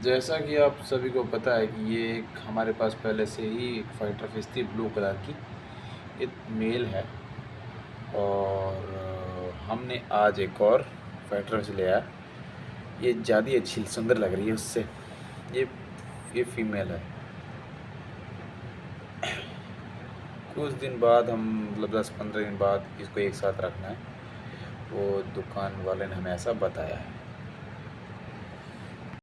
जैसा कि आप सभी को पता है कि ये एक हमारे पास पहले से ही एक फाइटर फिश थी ब्लू कलर की। एक मेल है और हमने आज एक और फाइटर फिश लिया। ये ज़्यादा अच्छी सुंदर लग रही है उससे। ये फीमेल है। कुछ दिन बाद हम मतलब 10-15 दिन बाद इसको एक साथ रखना है। वो दुकान वाले ने हमें ऐसा बताया है।